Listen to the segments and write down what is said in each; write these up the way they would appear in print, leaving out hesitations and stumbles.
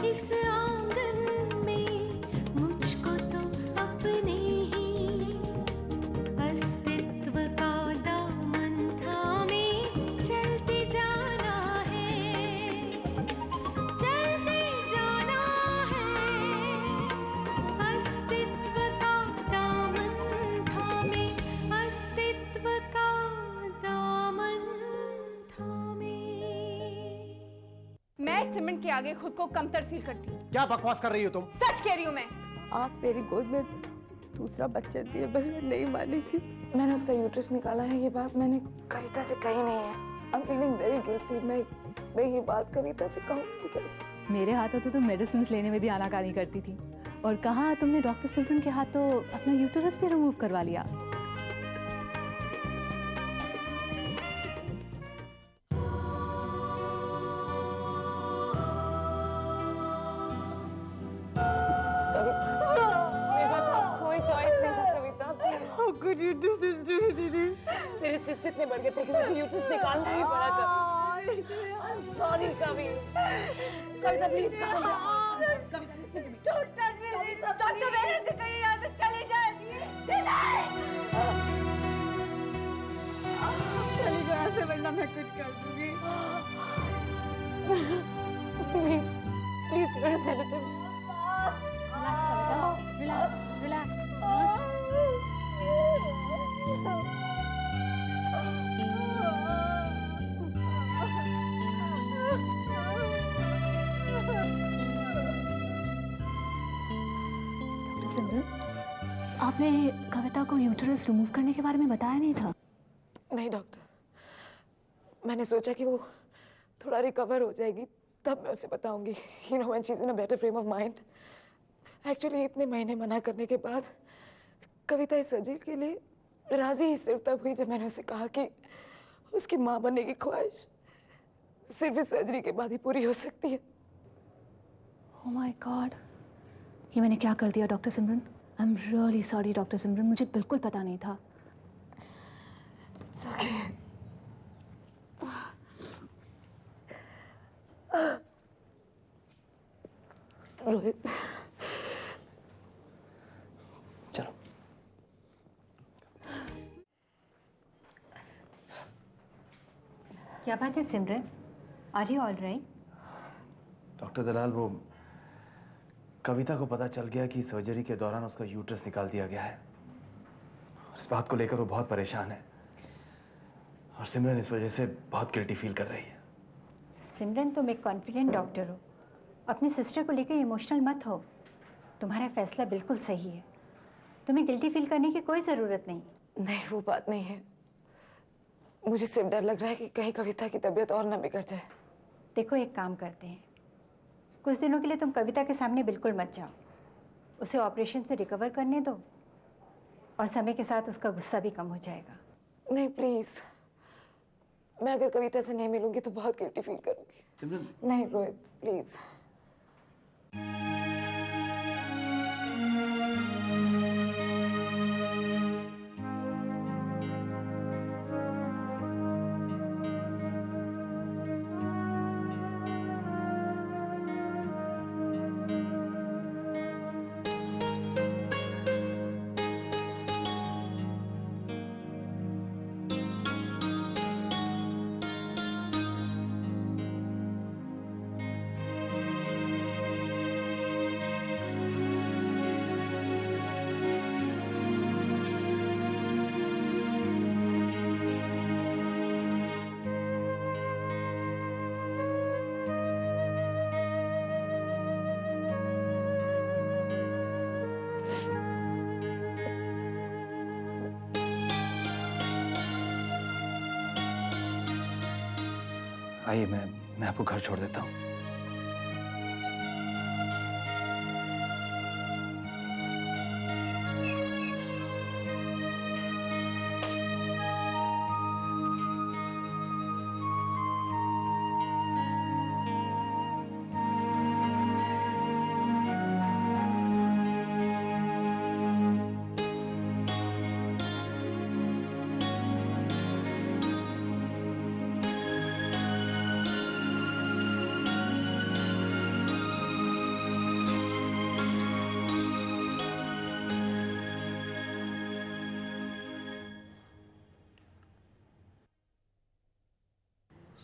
इस आंगन में मुझको तो अपने ही अस्तित्व का दामन थामे चलते जाना है, चलते जाना है। अस्तित्व का दामन थामे, अस्तित्व का दामन थामे। मैं सिमरन के आगे खुद को कमतर फील करती हूँ। क्या बकवास कर रही हो तुम? सच कह रही हूँ मैं। आप मेरी गोद में दूसरा बच्चा दिए बगैर नहीं मानेगी। मैंने उसका यूट्रस निकाला है, ये बात मैंने कविता से कही नहीं है। I'm feeling very guilty। मैं ये बात कविता से कहूँगी कैसे? मेरे हाथों तो तुम मेडिसिन लेने में भी आनाकानी करती थी, और कहा तुमने डॉक्टर सिमरन के हाथों अपना यूट्रस भी रिमूव करवा लिया। तेरे सिस्टर इतने बढ़ गए थे कि मुझे यूट्रस निकालना ही पड़ा कभी। सॉरी कभी। कविता प्लीज कविता डॉक्टर मेरे से कहीं यहाँ से चली जाए। चली जाए ऐसे, वरना मैं कुछ कर दूंगी। प्लीज प्लीज मेरा सेडेटिव। Relax relax. सिमरन, आपने कविता को यूट्रस रिमूव करने के बारे में बताया नहीं था? नहीं डॉक्टर, मैंने सोचा कि वो थोड़ा रिकवर हो जाएगी तब मैं उसे बताऊंगी। You know when she's in a better frame of mind। Actually इतने महीने मना करने के बाद कविता इस सर्जरी के लिए राजी ही सिर्फ तब हुई जब मैंने उसे कहा कि उसकी माँ बनने की ख्वाहिश सिर्फ इस सर्जरी के बाद ही पूरी हो सकती है। Oh my God, ये मैंने क्या कर दिया doctor Simran? I am really sorry doctor Simran, मुझे बिल्कुल पता नहीं था। It's okay। रोहित, चलो। क्या बात है Simran? Are you all right? Doctor Dalal, वो कविता को पता चल गया कि सर्जरी के दौरान उसका यूट्रस निकाल दिया गया है। इस बात को लेकर वो बहुत परेशान है, और सिमरन इस वजह से बहुत गिल्टी फील कर रही है। सिमरन, तुम एक कॉन्फिडेंट डॉक्टर हो, अपनी सिस्टर को लेकर इमोशनल मत हो। तुम्हारा फैसला बिल्कुल सही है, तुम्हें गिल्टी फील करने की कोई ज़रूरत नहीं। नहीं वो बात नहीं है, मुझे सिर्फ डर लग रहा है कि कहीं कविता की तबीयत और ना बिगड़ जाए। देखो, एक काम करते हैं, कुछ दिनों के लिए तुम कविता के सामने बिल्कुल मत जाओ, उसे ऑपरेशन से रिकवर करने दो, और समय के साथ उसका गुस्सा भी कम हो जाएगा। नहीं प्लीज, मैं अगर कविता से नहीं मिलूंगी तो बहुत गिल्टी फील करूंगी। सिमरन, नहीं रोहित प्लीज। आइए, मैं आपको घर छोड़ देता हूँ।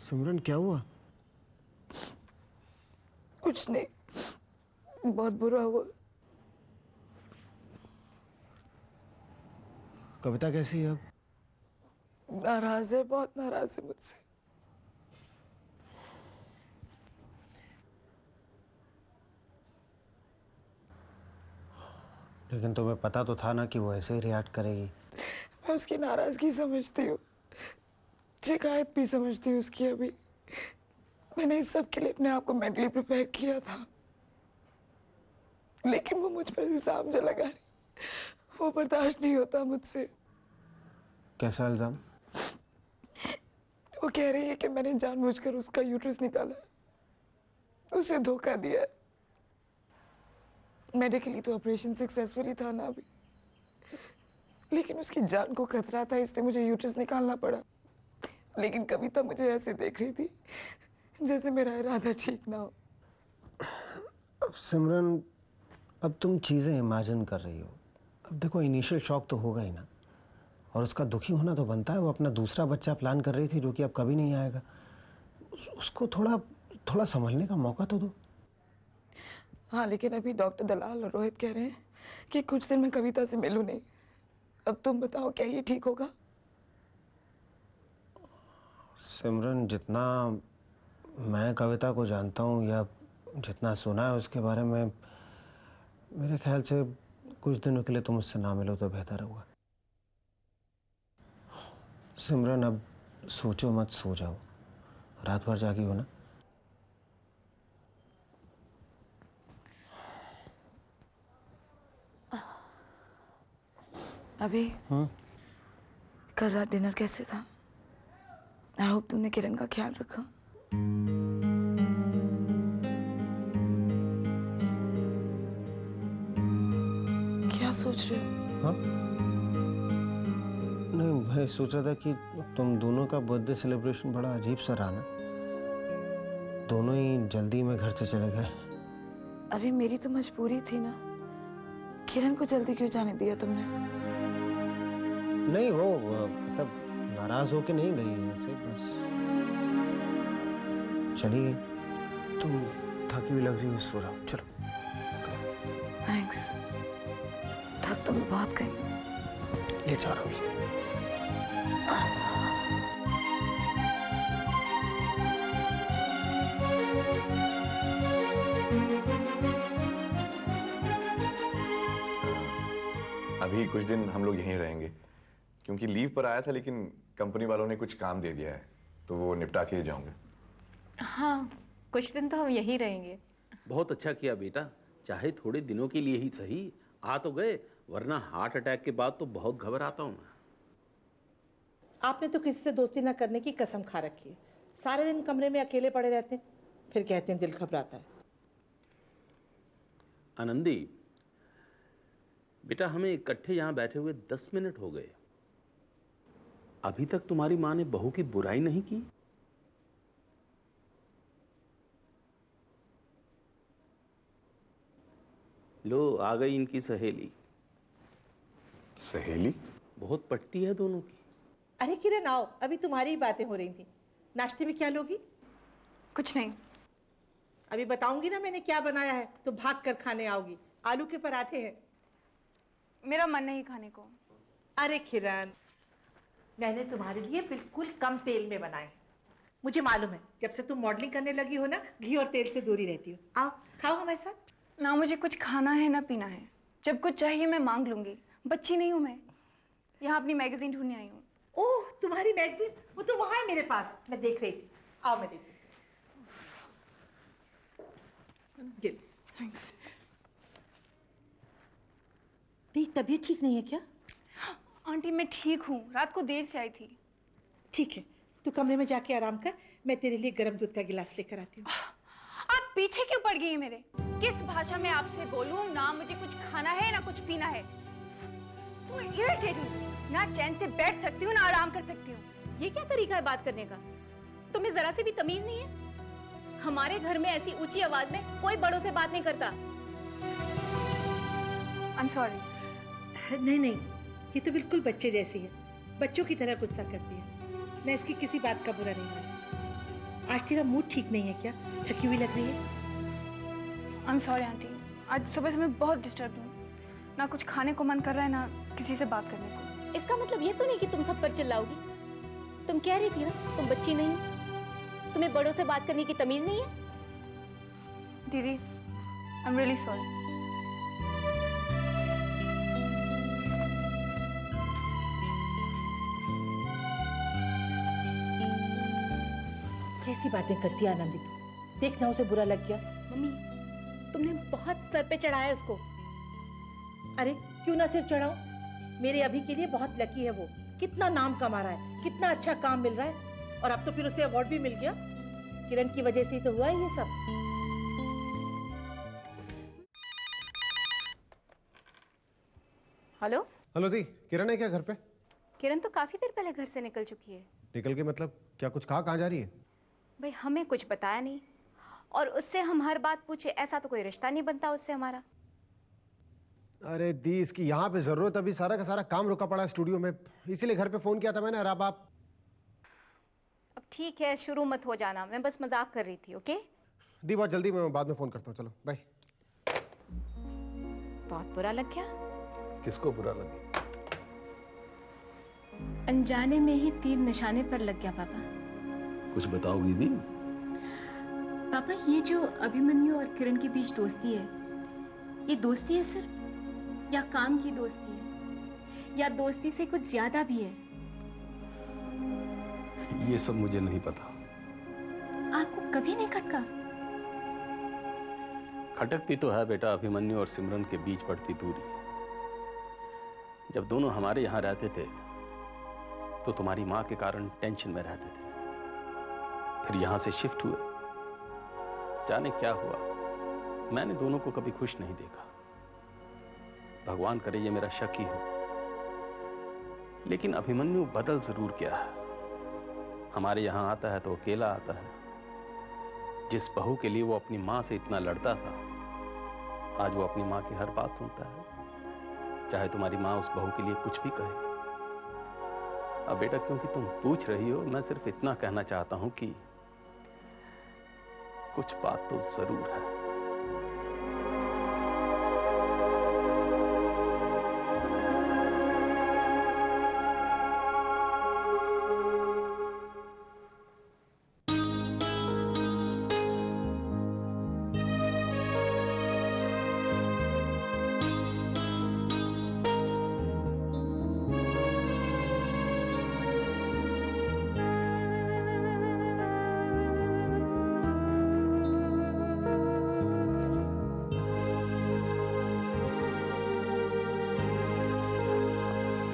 सिमरन क्या हुआ? कुछ नहीं, बहुत बुरा हुआ। कविता कैसी है अब? नाराज है, बहुत नाराज है मुझसे। लेकिन तुम्हें पता तो था ना कि वो ऐसे ही रिएक्ट करेगी। मैं उसकी नाराजगी समझती हूँ, शिकायत भी समझती हूँ उसकी। अभी मैंने इस सब के लिए अपने आप को मेंटली प्रिपेयर किया था, लेकिन वो मुझ पर इल्जाम जो लगा रही, वो बर्दाश्त नहीं होता मुझसे। कैसा इल्जाम? वो कह रही है कि मैंने जानबूझकर उसका यूट्रस निकाला, उसे धोखा दिया। मेडिकली तो ऑपरेशन सक्सेसफुली था ना अभी, लेकिन उसकी जान को खतरा था, इसलिए मुझे यूट्रस निकालना पड़ा। लेकिन कविता मुझे ऐसे देख रही थी जैसे मेरा इरादा ठीक ना हो। अब सिमरन, अब तुम चीजें इमेजिन कर रही हो। अब देखो, इनिशियल शॉक तो होगा ही ना, और उसका दुखी होना तो बनता है। वो अपना दूसरा बच्चा प्लान कर रही थी जो कि अब कभी नहीं आएगा। उसको थोड़ा संभलने का मौका तो दो। हाँ, लेकिन अभी डॉक्टर दलाल और रोहित कह रहे हैं कि कुछ दिन मैं कविता से मिलूं नहीं। अब तुम बताओ, क्या ये ठीक होगा? सिमरन, जितना मैं कविता को जानता हूँ या जितना सुना है उसके बारे में, मेरे ख्याल से कुछ दिनों के लिए तुम उससे ना मिलो तो बेहतर होगा। सिमरन, अब सोचो मत, सो जाओ। रात भर जागी हो ना? अभी कल रात डिनर कैसे था? आई होप तुमने किरण का ख्याल रखा। क्या सोच रहे हो? हाँ? नहीं, मैं सोच रहा था कि तुम दोनों का बर्थडे सेलिब्रेशन बड़ा अजीब सा रहा ना। दोनों ही जल्दी में घर से चले गए। अभी मेरी तो मजबूरी थी ना। किरण को जल्दी क्यों जाने दिया तुमने? नहीं, वो मतलब नाराज होके नहीं गई, ऐसे बस चली गई। तुम थकी हुई लग रही हो, सो जाओ। चलो। थैंक्स, थक तो मैं बहुत गई। लेट जाओ। अभी कुछ दिन हम लोग यहीं रहेंगे, क्योंकि लीव पर आया था, लेकिन कंपनी वालों ने कुछ काम दे दिया है, तो वो निपटा के जाऊंगा। हाँ, कुछ दिन तो हम यहीं रहेंगे। बहुत अच्छा किया बेटा, चाहे थोड़े दिनों के लिए ही सही, आ तो गए, वरना हार्ट अटैक के बाद तो बहुत घबराता हूँ मैं। आपने तो किसी से दोस्ती ना करने की कसम खा रखी है। सारे दिन कमरे में अकेले पड़े रहते हैं, फिर कहते हैं दिल घबराता है। आनंदी बेटा, हमें इकट्ठे यहाँ बैठे हुए 10 मिनट हो गए, अभी तक तुम्हारी माँ ने बहू की बुराई नहीं की। लो, आ गई इनकी सहेली। सहेली? बहुत पटती है दोनों की। अरे किरण, आओ, अभी तुम्हारी ही बातें हो रही थी। नाश्ते में क्या लोगी? कुछ नहीं। अभी बताऊंगी ना मैंने क्या बनाया है, तो भाग कर खाने आओगी। आलू के पराठे हैं। मेरा मन नहीं खाने को। अरे किरण, मैंने तुम्हारे लिए बिल्कुल कम तेल में बनाए। मुझे मालूम है, जब से तुम मॉडलिंग करने लगी हो ना, घी और तेल से दूरी रहती हो। आओ, खाओ हमारे साथ। ना मुझे कुछ खाना है ना पीना है। जब कुछ चाहिए मैं मांग लूंगी, बच्ची नहीं हूं मैं। यहाँ अपनी मैगजीन ढूंढने आई हूँ। ओह, तुम्हारी मैगजीन? वो तो वहां है मेरे पास, मैं देख रही थी। आओ मैं देती हूँ। थैंक्स। तेरी तबीयत ठीक नहीं है क्या? आंटी मैं ठीक हूँ, रात को देर से आई थी। ठीक है, तू कमरे में जाके आराम कर, मैं तेरे लिए गर्म दूध का गिलास लेकर आती हूँ। आप पीछे क्यों पड़ गई है मेरे? किस भाषा में आपसे बोलूं? ना मुझे कुछ खाना है ना कुछ पीना है। So irritating। ना चैन से बैठ सकती हूँ ना आराम कर सकती हूँ। ये क्या तरीका है बात करने का? तुम्हें जरा से भी तमीज नहीं है? हमारे घर में ऐसी ऊंची आवाज में कोई बड़ों से बात नहीं करता। I'm sorry। नहीं नहीं, ये तो बिल्कुल बच्चे जैसी है, बच्चों की तरह गुस्सा करती है। मैं इसकी किसी बात का बुरा नहीं मानती। आज तेरा मूड ठीक नहीं है क्या? थकी हुई लग रही है। आई एम सॉरी आंटी, आज सुबह से मैं बहुत डिस्टर्ब हूँ। ना कुछ खाने को मन कर रहा है, ना किसी से बात करने को। इसका मतलब ये तो नहीं कि तुम सब पर चिल्लाओगी। तुम कह रही थी ना तुम बच्ची नहीं हो, तुम्हें बड़ों से बात करने की तमीज नहीं है। दीदी, आई एम रियली सॉरी। कैसी बातें करती है आनंदी तू? देखना उसे बुरा लग गया। मम्मी, तुमने बहुत सर पे चढ़ाया उसको। अरे क्यों ना सिर चढ़ाओ? मेरे अभी के लिए बहुत लकी है वो। कितना नाम कमा रहा है, कितना अच्छा काम मिल रहा है, और अब तो फिर उसे अवार्ड भी मिल गया। किरण की वजह से ही तो हुआ है ये सब। हेलो हेलो दी, किरण है क्या घर पे? किरण तो काफी देर पहले घर से निकल चुकी है। निकल के मतलब क्या कुछ कहाँ जा रही है? भाई हमें कुछ बताया नहीं, और उससे हम हर बात पूछे, ऐसा तो कोई रिश्ता नहीं बनता उससे हमारा। अरे दी, इसकी यहाँ पे जरूरत, अभी सारा का सारा काम रुका पड़ा है स्टूडियो में, इसीलिए घर पे फोन किया था मैंने। और अब आप अब ठीक है, शुरू मत हो जाना, मैं बस मजाक कर रही थी। ओके दी, बहुत जल्दी, मैं बाद में फोन करता हूँ। चलो बाय। बहुत बुरा लग गया। किसको बुरा लगे? अनजाने में ही तीर निशाने पर लग गया पापा। कुछ बताओगी भी? पापा, ये जो अभिमन्यु और किरण के बीच दोस्ती है, ये दोस्ती है सिर्फ, या काम की दोस्ती है, या दोस्ती से कुछ ज्यादा भी है? ये सब मुझे नहीं पता। आपको कभी नहीं खटका? खटकती तो है बेटा अभिमन्यु और सिमरन के बीच पड़ती दूरी। जब दोनों हमारे यहाँ रहते थे तो तुम्हारी माँ के कारण टेंशन में रहते थे, फिर यहाँ से शिफ्ट हुए, जाने क्या हुआ, मैंने दोनों को कभी खुश नहीं देखा। भगवान करे ये मेरा शक ही हो, लेकिन अभिमन्यु बदल जरूर गया है। हमारे यहाँ आता है तो अकेला आता है। जिस बहू के लिए वो अपनी माँ से इतना लड़ता था, आज वो अपनी माँ की हर बात सुनता है, चाहे तुम्हारी माँ उस बहू के लिए कुछ भी कहे। अब बेटा, क्योंकि तुम पूछ रही हो, मैं सिर्फ इतना कहना चाहता हूं कि कुछ बात तो जरूर है।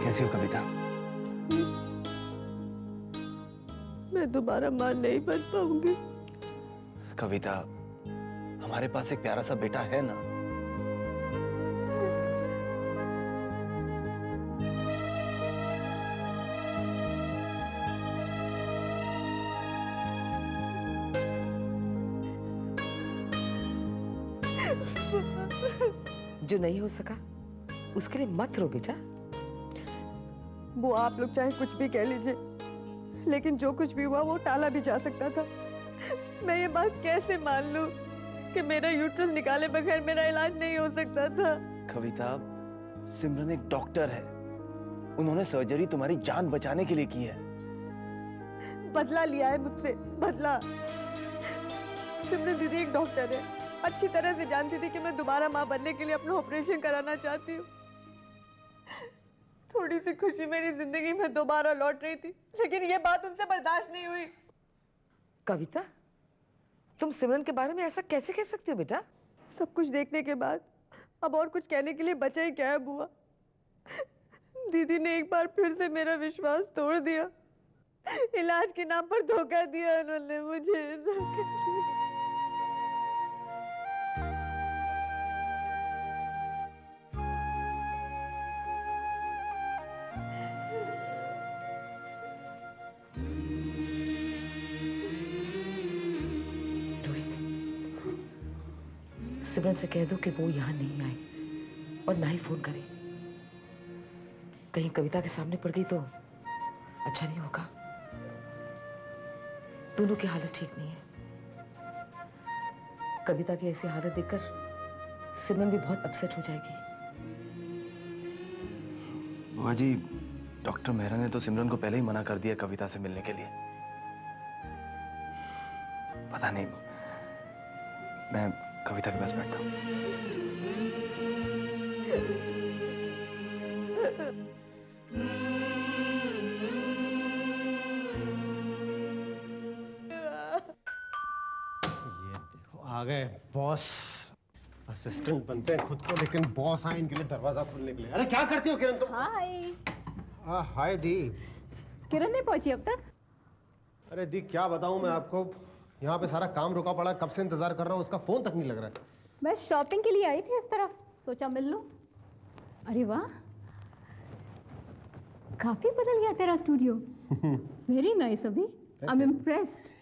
कैसी हो कविता? मैं दोबारा मां नहीं बन पाऊंगी। कविता, हमारे पास एक प्यारा सा बेटा है ना। जो नहीं हो सका उसके लिए मत रो बेटा। वो आप लोग चाहे कुछ भी कह लीजिए, लेकिन जो कुछ भी हुआ वो टाला भी जा सकता था। मैं ये बात कैसे मान लूं कि मेरा यूट्रस निकाले बगैर मेरा इलाज नहीं हो सकता था। कविता, सिमरन एक डॉक्टर है, उन्होंने सर्जरी तुम्हारी जान बचाने के लिए की है। बदला लिया है मुझसे, बदला। सिमरन दीदी एक डॉक्टर है, अच्छी तरह से जानती थी कि मैं दोबारा माँ बनने के लिए अपना ऑपरेशन कराना चाहती हूँ। थोड़ी सी खुशी मेरी जिंदगी में दोबारा लौट रही थी, लेकिन ये बात उनसे बर्दाश्त नहीं हुई। कविता, तुम सिमरन के बारे में ऐसा कैसे कह सकती हो बेटा? सब कुछ देखने के बाद अब और कुछ कहने के लिए बचा ही क्या है बुआ। दीदी ने एक बार फिर से मेरा विश्वास तोड़ दिया। इलाज के नाम पर धोखा दिया उन्होंने मुझे, धोखा दिया। सिमरन से कह दो कि वो यहाँ नहीं आए और ना ही फोन करे। कहीं कविता के सामने पड़ गई तो अच्छा नहीं होगा। दोनों की हालत ठीक नहीं है। कविता की ऐसी हालत देखकर सिमरन भी बहुत अपसेट हो जाएगी। बुआ जी, डॉक्टर मेहरा ने तो सिमरन को पहले ही मना कर दिया कविता से मिलने के लिए। पता नहीं, मैं कविता के पास बैठता हूँ। आ गए बॉस। असिस्टेंट बनते हैं खुद को, लेकिन बॉस आए इनके लिए दरवाजा खोलने के लिए। अरे क्या करती हो किरण तुम? हाय। हाय दी। किरण नहीं पहुंची अब तक? अरे दी क्या बताऊं मैं आपको, यहाँ पे सारा काम रुका पड़ा, कब से इंतजार कर रहा हूँ, उसका फोन तक नहीं लग रहा है। मैं शॉपिंग के लिए आई थी इस तरफ, सोचा मिल लूं। अरे वाह, काफी बदल गया तेरा स्टूडियो। वेरी नाइस अभी, I am impressed.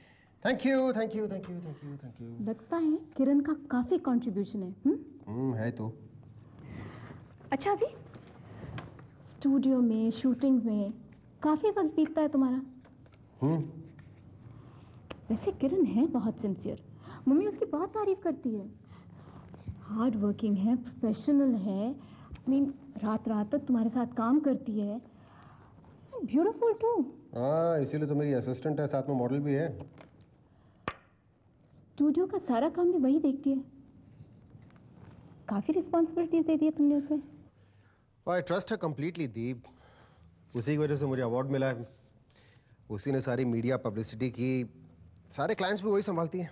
Thank you thank you thank you thank you thank you. लगता है किरण का काफी कंट्रीब्यूशन है। है तो। अच्छा, अभी स्टूडियो में शूटिंग्स में काफी वक्त बीतता है तुम्हारा। वैसे किरण है बहुत सिंसियर, मम्मी उसकी बहुत तारीफ करती है। हार्ड वर्किंग है, प्रोफेशनल है, रात रात तक तुम्हारे साथ काम करती है। Beautiful too. हाँ, इसीलिए तो मेरी असिस्टेंट है, साथ में मॉडल भी है। स्टूडियो का सारा काम भी वही देखती है। काफी रिस्पॉन्सिबिलिटीज दे दी है तुमने उसे। आई ट्रस्ट है कंप्लीटली दीप। उसी की वजह से मुझे अवार्ड मिला है। उसी ने सारी मीडिया पब्लिसिटी की, सारे क्लाइंट्स भी वही संभालती है।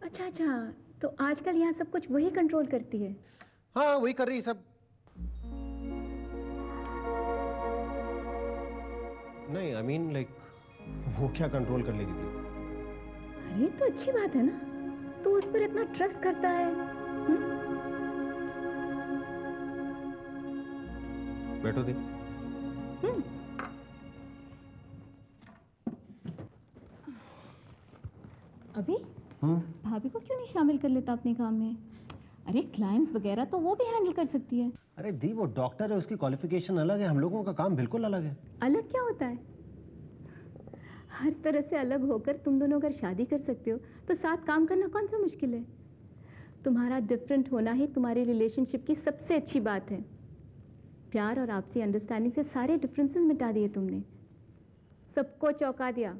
अच्छा अच्छा, तो आजकल यहाँ सब कुछ वही कंट्रोल करती है? हाँ, वही कर रही सब। नहीं, आई मीन लाइक वो क्या कंट्रोल कर लेगी दीप? अरे तो अच्छी बात है ना, तू उस पर इतना ट्रस्ट करता है। बैठो दी। अभी भाभी को क्यों नहीं शामिल कर लेता अपने काम में? अरे क्लाइंट्स वगैरह तो वो भी हैंडल कर सकती है। अरे दी, वो डॉक्टर है, उसकी क्वालिफिकेशन अलग है, हम लोगों का काम बिल्कुल अलग है। अलग क्या होता है? हर तरह से अलग होकर तुम दोनों अगर शादी कर सकते हो तो साथ काम करना कौन सा मुश्किल है? तुम्हारा डिफरेंट होना ही तुम्हारी रिलेशनशिप की सबसे अच्छी बात है। प्यार और आपसी अंडरस्टैंडिंग से सारे डिफरेंसेस मिटा दिए तुमने, सबको चौंका दिया।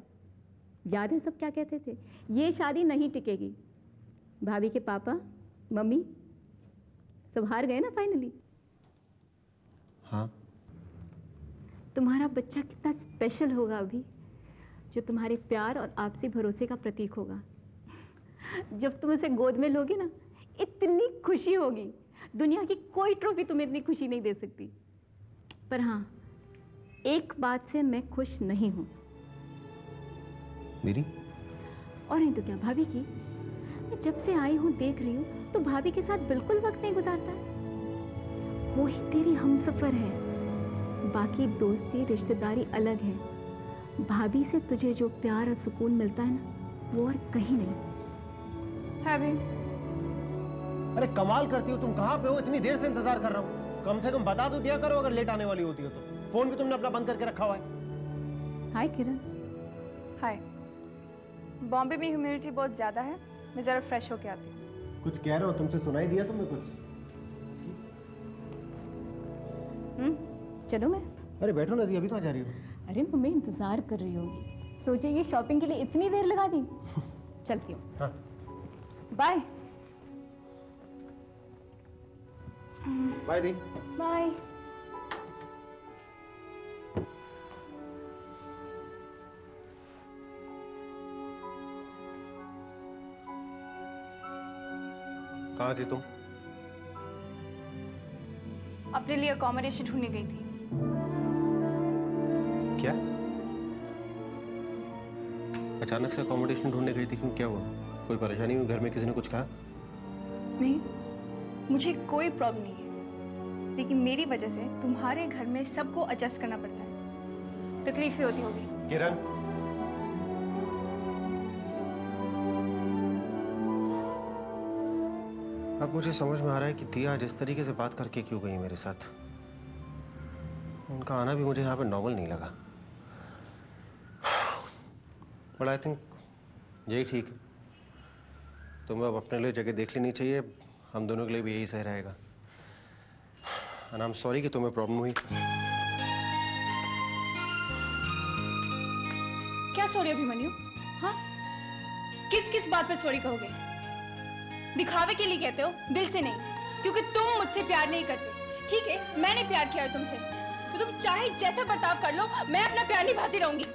याद है सब क्या कहते थे? ये शादी नहीं टिकेगी। भाभी के पापा मम्मी सब हार गए ना फाइनली। हाँ। तुम्हारा बच्चा कितना स्पेशल होगा अभी, जो तुम्हारे प्यार और आपसी भरोसे का प्रतीक होगा। जब तुम उसे गोद में लोगे ना, इतनी खुशी होगी, दुनिया की कोई ट्रॉफी तुम्हें इतनी खुशी नहीं दे सकती। पर हाँ, एक बात से मैं खुश नहीं हूं। मेरी? और नहीं तो क्या, भाभी की। मैं जब से आई हूं देख रही हूं तो भाभी के साथ बिल्कुल वक्त नहीं गुजारता है। वो ही तेरी हमसफर है, बाकी दोस्ती रिश्तेदारी अलग है। भाभी से तुझे जो प्यार और सुकून मिलता है ना, वो और कहीं नहीं है भी। अरे कमाल करती हो तुम, कहाँ पे हो? इतनी देर से इंतजार कर रहा हूँ। कम से कम बता तो दिया करो अगर लेट आने वाली होती हो तो। फोन भी तुमने अपना बंद करके रखा हुआ है। हाय किरण। हाय। बॉम्बे में ह्यूमिडिटी बहुत ज्यादा है, मैं जरा फ्रेश होके आती हूँ। कुछ कह रहे हो? तुमसे सुनाई दिया तुमने कुछ? चलो मैं। अरे बैठो ना दी, अभी कहाँ जा रही हो? अरे मम्मी इंतजार कर रही होगी, सोचे ये शॉपिंग के लिए इतनी देर लगा दी। चलती हूँ। हाँ। बाय। By the. बाय। कहाँ थी तुम? अपने लिए अकोमोडेशन ढूंढने गई थी। क्या? अचानक से अकोमोडेशन ढूंढने गई थी? क्यों, क्या हुआ? कोई परेशानी हुई घर में? किसी ने कुछ कहा? नहीं, मुझे कोई प्रॉब्लम नहीं है, लेकिन मेरी वजह से तुम्हारे घर में सबको एडजस्ट करना पड़ता है। तकलीफ भी होती होगी। किरण, अब मुझे समझ में आ रहा है कि दिया जिस तरीके से बात करके क्यों गई मेरे साथ। उनका आना भी मुझे यहाँ पे नॉर्मल नहीं लगा। बट आई थिंक यही ठीक है। तुम्हें अब अपने लिए जगह देख लेनी चाहिए, हम दोनों के लिए भी यही सही रहेगा। एंड आई एम सॉरी कि तुम्हें प्रॉब्लम हुई। क्या सॉरी अभिमन्यु? हाँ, किस किस बात पे सॉरी कहोगे? दिखावे के लिए कहते हो, दिल से नहीं, क्योंकि तुम मुझसे प्यार नहीं करते। ठीक है, मैंने प्यार किया है तुमसे, तो तुम चाहे जैसा बर्ताव कर लो, मैं अपना प्यार निभाती रहूंगी।